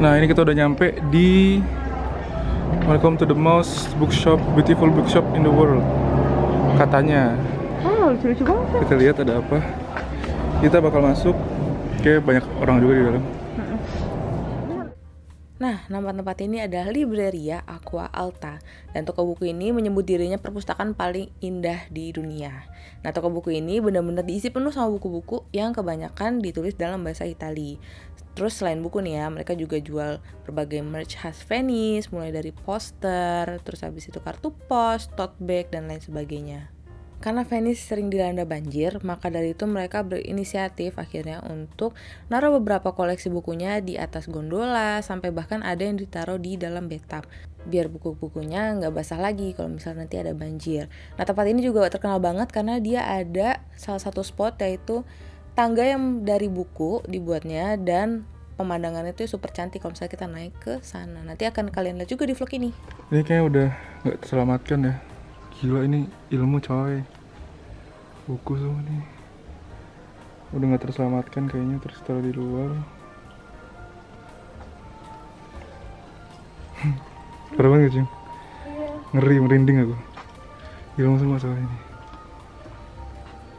Nah, ini kita udah nyampe di Welcome to the most beautiful bookshop in the world. Katanya. Oh, lucu-lucu banget ya. Kita lihat ada apa. Kita bakal masuk. Kayak banyak orang juga di dalam. Nah, nama tempat ini adalah Libreria Aqua Alta. Dan toko buku ini menyebut dirinya perpustakaan paling indah di dunia. Nah, toko buku ini benar-benar diisi penuh sama buku-buku yang kebanyakan ditulis dalam bahasa Italia. Terus selain buku nih ya, mereka juga jual berbagai merch khas Venice, mulai dari poster, terus habis itu kartu pos, tote bag, dan lain sebagainya. Karena Venice sering dilanda banjir, maka dari itu mereka berinisiatif akhirnya untuk naruh beberapa koleksi bukunya di atas gondola, sampai bahkan ada yang ditaruh di dalam bathtub, biar buku-bukunya nggak basah lagi kalau misalnya nanti ada banjir. Nah, tempat ini juga terkenal banget karena dia ada salah satu spot, yaitu tangga yang dari buku dibuatnya, dan pemandangannya itu super cantik kalau misalnya kita naik ke sana. Nanti akan kalian lihat juga di vlog ini. Ini kayaknya udah nggak terselamatkan ya. Gila, ini ilmu coy. Buku semua nih udah nggak terselamatkan kayaknya, terus taruh di luar. Parah banget Cing. Ngeri, merinding aku. Ilmu semua soalnya ini.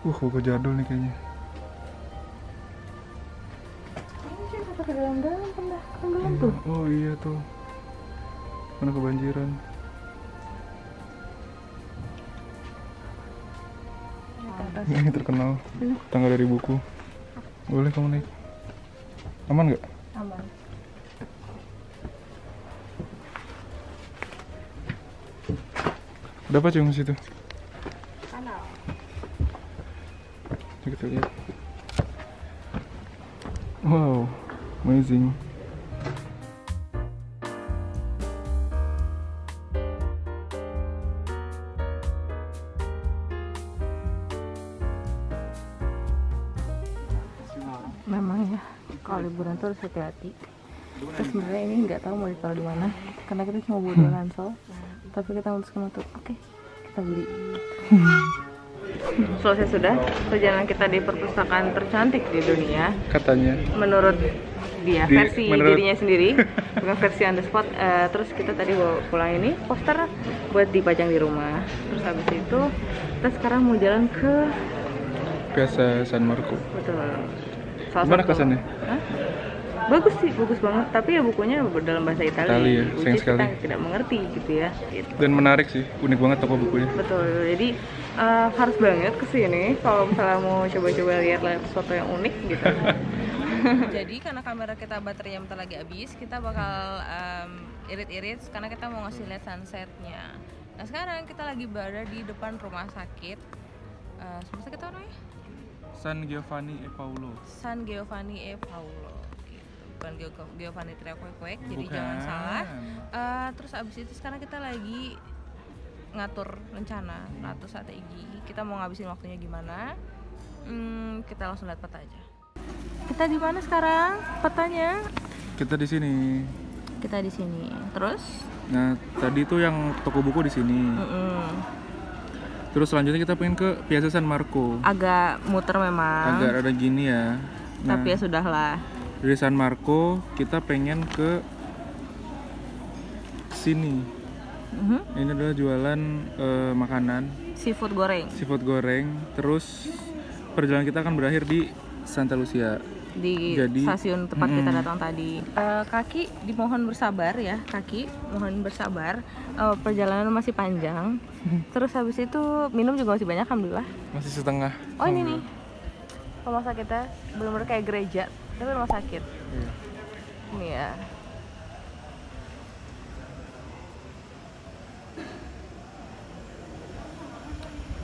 Buku jadul nih kayaknya. Ini sih sampai ke dalam-dalam, tenggelam tuh. Oh iya tuh, mana kebanjiran. Ini terkenal tangga dari buku. Boleh kamu naik? Aman nggak? Aman. Ada apa Cung situ? Kanal. Coba kita lihat. Wow, amazing. Memang ya, kalau liburan tuh harus hati-hati. Terus sebenarnya ini nggak tahu mau ditaruh di mana, karena kita cuma bawa 2 ransel. Tapi kita memutuskan untuk oke, kita beli. Selesai sudah perjalanan kita di perpustakaan tercantik di dunia. Katanya. Menurut dia, versi dirinya sendiri, bukan versi on the spot. Terus kita tadi bawa pulang ini poster buat dipajang di rumah. Terus habis itu kita sekarang mau jalan ke Piazza San Marco. betul. Gimana kesannya? Hah? Bagus sih, bagus banget. Tapi ya bukunya dalam bahasa Italia, ya, sayang sekali. kita tidak mengerti gitu ya. Gitu. Dan menarik sih, unik banget toko bukunya. Betul. Jadi harus banget kesini kalau misalnya mau coba-coba lihat sesuatu yang unik gitu. Jadi karena kamera kita baterainya bentar lagi habis, kita bakal irit-irit karena kita mau ngasih lihat sunsetnya. Nah, sekarang kita lagi berada di depan rumah sakit. Rumah sakit apa namanya? San Giovanni e Paolo. San Giovanni e Paolo gitu. Bukan Giovanni Triaqueque, jadi Bukan. jangan salah. Terus abis itu sekarang kita lagi ngatur rencana, ngatur strategi. Kita mau ngabisin waktunya gimana? Kita langsung lihat peta aja. Kita di mana sekarang? Petanya? Kita di sini. Kita di sini. Terus? Nah, tadi tuh yang toko buku di sini. Terus selanjutnya kita pengen ke Piazza San Marco. Agak muter memang. Agak ada gini ya. Nah, Tapi ya sudahlah. dari San Marco kita pengen ke sini. Ini adalah jualan makanan Seafood goreng. seafood goreng. Terus perjalanan kita akan berakhir di Santa Lucia. Di stasiun tempat kita datang tadi. Kaki dimohon bersabar ya, kaki mohon bersabar. Perjalanan masih panjang. Terus habis itu minum juga masih banyak, alhamdulillah. Masih setengah. Oh ini nih, rumah sakit kita benar-benar kayak gereja, tapi rumah sakit. Iya. Ini ya.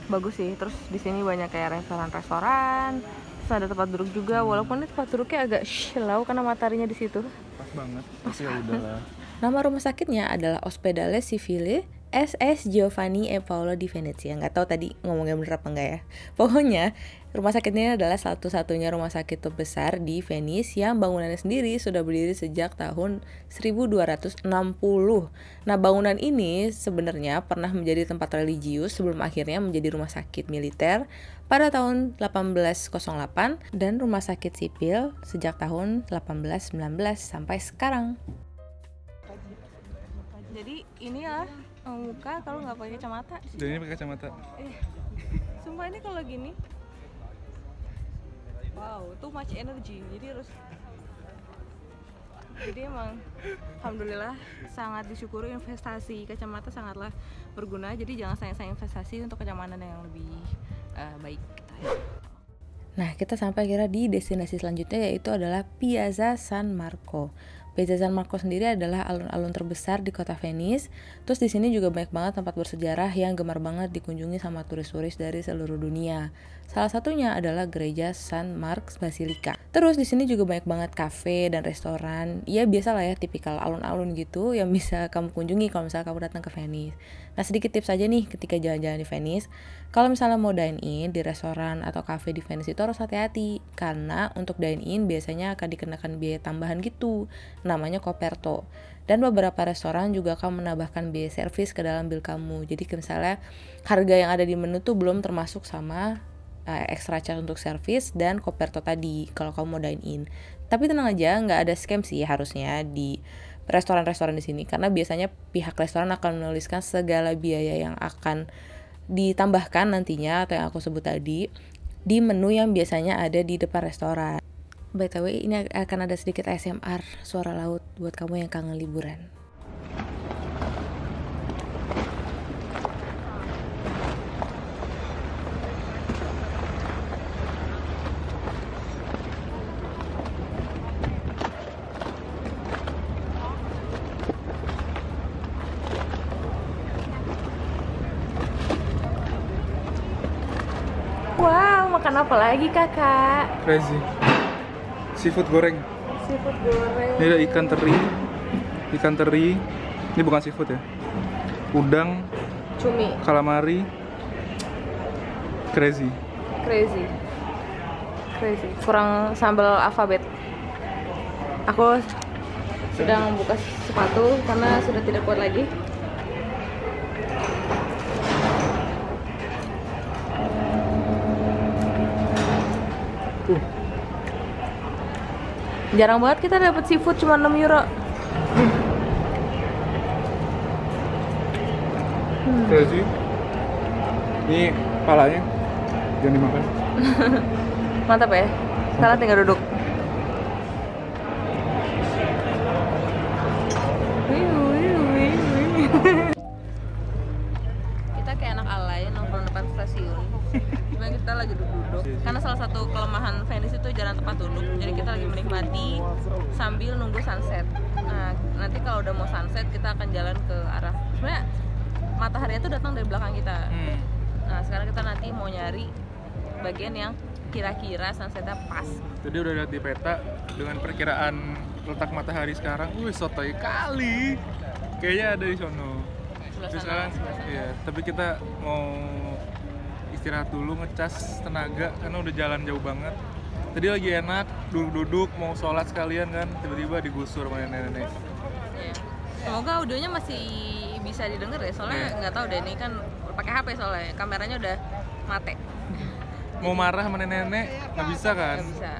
Bagus sih. Terus di sini banyak kayak restoran-restoran. Terus ada tempat duduk juga, walaupun ini tempat duduknya agak silau karena mataharinya di situ. Pas banget. Tapi ya udahlah. Nama rumah sakitnya adalah Ospedale Civile SS Giovanni e Paolo di Venezia. Nggak tahu tadi ngomongnya bener apa enggak ya. Pokoknya rumah sakit ini adalah satu-satunya rumah sakit terbesar di Venice yang bangunannya sendiri sudah berdiri sejak tahun 1260. Nah, bangunan ini sebenarnya pernah menjadi tempat religius sebelum akhirnya menjadi rumah sakit militer pada tahun 1808 dan rumah sakit sipil sejak tahun 1819 sampai sekarang. Jadi ini ya muka kalau nggak pakai kacamata. Jadi ini pakai kacamata. Sumpah ini kalau gini, wow, too much energy. Jadi emang alhamdulillah sangat disyukuri, investasi kacamata sangatlah berguna. Jadi jangan sayang-sayang investasi untuk kenyamanan yang lebih baik. Nah, kita sampai kira di destinasi selanjutnya, yaitu adalah Piazza San Marco. Piazza San Marco sendiri adalah alun-alun terbesar di kota Venice. Terus di sini juga banyak banget tempat bersejarah yang gemar banget dikunjungi sama turis-turis dari seluruh dunia. Salah satunya adalah gereja San Mark Basilica. Terus di sini juga banyak banget kafe dan restoran. Ya biasa lah ya, tipikal alun-alun gitu yang bisa kamu kunjungi kalau misalnya kamu datang ke Venice. Nah, sedikit tips aja nih ketika jalan-jalan di Venice. Kalau misalnya mau dine in di restoran atau kafe di Venice itu harus hati-hati, karena untuk dine in biasanya akan dikenakan biaya tambahan gitu, namanya coperto. Dan beberapa restoran juga akan menambahkan biaya servis ke dalam bill kamu. Jadi misalnya harga yang ada di menu tuh belum termasuk sama extra charge untuk servis dan coperto tadi kalau kamu mau dine in. Tapi tenang aja, nggak ada scam sih harusnya di restoran-restoran di sini, karena biasanya pihak restoran akan menuliskan segala biaya yang akan ditambahkan nantinya atau yang aku sebut tadi di menu yang biasanya ada di depan restoran. By the way, ini akan ada sedikit ASMR suara laut buat kamu yang kangen liburan. Wow, makan apa lagi kakak? Crazy. Seafood goreng. Seafood goreng. Ini ada ikan teri. Ikan teri. Ini bukan seafood ya. Udang, Cumi. calamari. Crazy. Kurang sambal alfabet. Aku sedang buka sepatu karena sudah tidak kuat lagi. Jarang banget kita dapat seafood cuma 6 euro. Crazy. Ini palanya jangan dimakan. Mantap ya. Sekarang tinggal duduk. Kita kayak anak alay nongkrong depan stasiun. Cuma kita lagi duduk-duduk. Karena salah satu kelemahan Venice itu jarang tempat duduk. Jadi kita lagi menikmati sambil nunggu sunset. Nah, nanti kalau udah mau sunset kita akan jalan ke arah, sebenarnya matahari itu datang dari belakang kita. Nah, sekarang kita nanti mau nyari bagian yang kira-kira sunsetnya pas. Jadi udah lihat di peta dengan perkiraan letak matahari sekarang. Sotoy kali. Kayaknya ada di sono. Terus sekarang, iya. Tapi kita mau istirahat dulu, ngecas tenaga karena udah jalan jauh banget. Tadi lagi enak, duduk-duduk mau sholat sekalian kan, tiba-tiba digusur sama nenek-nenek. Yeah. Semoga audionya masih bisa didengar ya, soalnya nggak tahu deh, ini kan pakai HP soalnya kameranya udah mate. Mau marah sama nenek-nenek nggak bisa kan? Nggak bisa,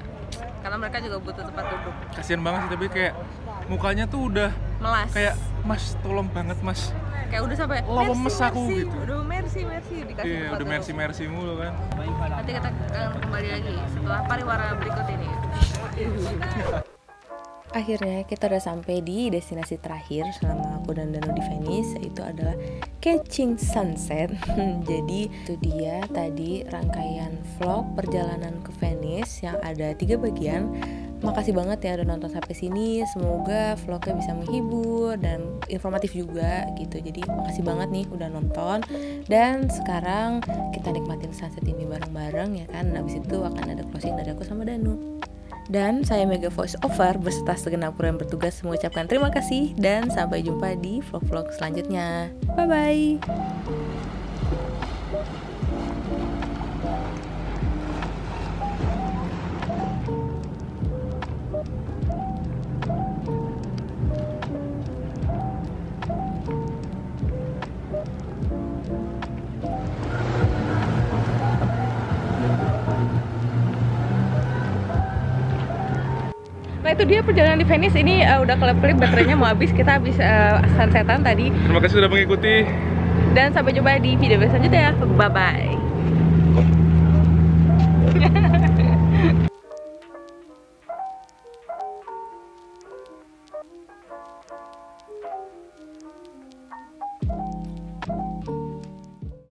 karena mereka juga butuh tempat duduk. Kasian banget sih, tapi kayak mukanya tuh udah melas. Kayak mas, tolong banget mas. Kayak udah sampai lemes aku gitu. Udah mercy dikasih iya, tempat udah duduk. mercy mulu kan. Nanti kita akan kembali lagi setelah pariwara berikut ini. Akhirnya kita udah sampai di destinasi terakhir selama aku dan Danu di Venice, yaitu adalah Catching Sunset. Jadi itu dia tadi rangkaian vlog perjalanan ke Venice yang ada 3 bagian. Makasih banget ya udah nonton sampai sini. Semoga vlognya bisa menghibur dan informatif juga gitu. Jadi makasih banget nih udah nonton. Dan sekarang kita nikmatin sunset ini bareng-bareng ya kan. Habis itu akan ada closing dari aku sama Danu. Dan saya Mega Voice Over beserta segenap kru yang bertugas mengucapkan terima kasih dan sampai jumpa di vlog-vlog selanjutnya. Bye-bye. Nah itu dia perjalanan di Venice ini udah kelap-kelip, baterainya mau habis, kita habis sunsetan tadi. Terima kasih sudah mengikuti. Dan sampai jumpa di video selanjutnya. Bye bye.